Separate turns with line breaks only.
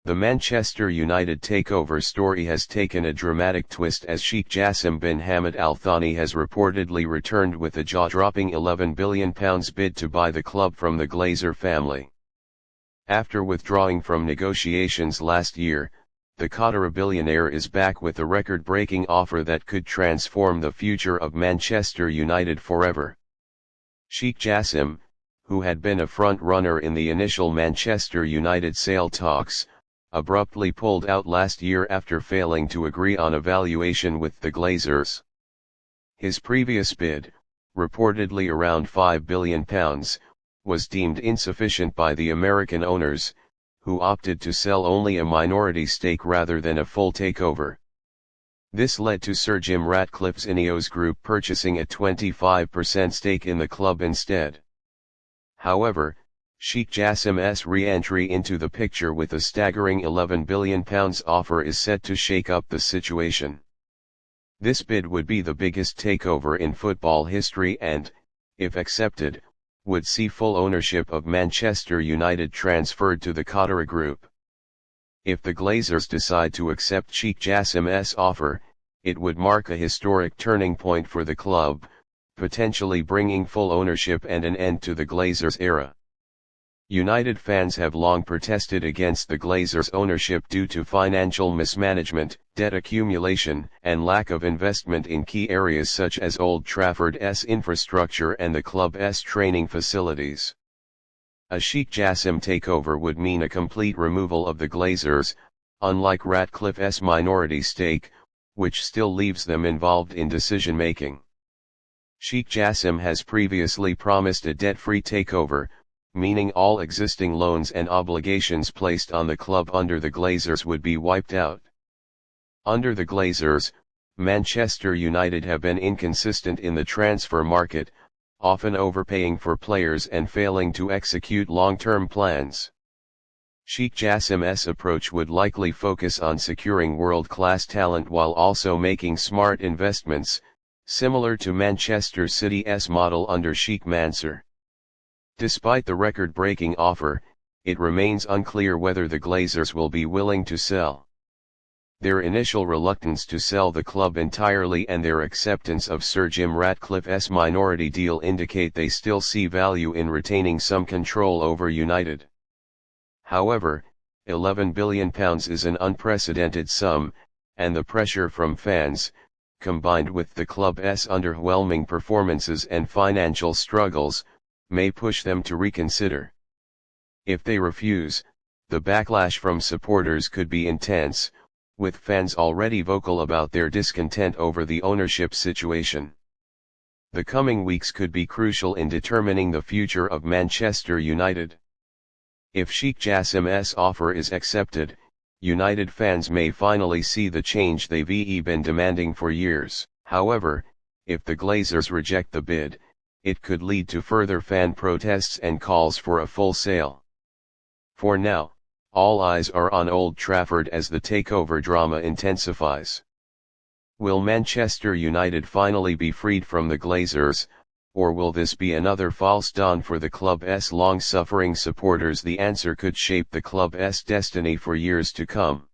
The Manchester United takeover story has taken a dramatic twist as Sheikh Jassim bin Hamad Al Thani has reportedly returned with a jaw-dropping £11 billion bid to buy the club from the Glazer family. After withdrawing from negotiations last year, the Qatari billionaire is back with a record-breaking offer that could transform the future of Manchester United forever. Sheikh Jassim, who had been a front-runner in the initial Manchester United sale talks, abruptly pulled out last year after failing to agree on a valuation with the Glazers. His previous bid, reportedly around £5 billion, was deemed insufficient by the American owners, who opted to sell only a minority stake rather than a full takeover. This led to Sir Jim Ratcliffe's Ineos Group purchasing a 25% stake in the club instead. However, Sheikh Jassim's re-entry into the picture with a staggering £11 billion offer is set to shake up the situation. This bid would be the biggest takeover in football history and, if accepted, would see full ownership of Manchester United transferred to the Qatari group. If the Glazers decide to accept Sheikh Jassim's offer, it would mark a historic turning point for the club, potentially bringing full ownership and an end to the Glazers era. United fans have long protested against the Glazers' ownership due to financial mismanagement, debt accumulation, and lack of investment in key areas such as Old Trafford's infrastructure and the club's training facilities. A Sheikh Jassim takeover would mean a complete removal of the Glazers, unlike Ratcliffe's minority stake, which still leaves them involved in decision-making. Sheikh Jassim has previously promised a debt-free takeover, meaning all existing loans and obligations placed on the club under the Glazers would be wiped out. Under the Glazers, Manchester United have been inconsistent in the transfer market, often overpaying for players and failing to execute long-term plans. Sheikh Jassim's approach would likely focus on securing world-class talent while also making smart investments, similar to Manchester City's model under Sheikh Mansour. Despite the record-breaking offer, it remains unclear whether the Glazers will be willing to sell. Their initial reluctance to sell the club entirely and their acceptance of Sir Jim Ratcliffe's minority deal indicate they still see value in retaining some control over United. However, £11 billion is an unprecedented sum, and the pressure from fans, combined with the club's underwhelming performances and financial struggles, may push them to reconsider. If they refuse, the backlash from supporters could be intense, with fans already vocal about their discontent over the ownership situation. The coming weeks could be crucial in determining the future of Manchester United. If Sheikh Jassim's offer is accepted, United fans may finally see the change they've been demanding for years. However, if the Glazers reject the bid, it could lead to further fan protests and calls for a full sale. For now, all eyes are on Old Trafford as the takeover drama intensifies. Will Manchester United finally be freed from the Glazers, or will this be another false dawn for the club's long-suffering supporters? The answer could shape the club's destiny for years to come.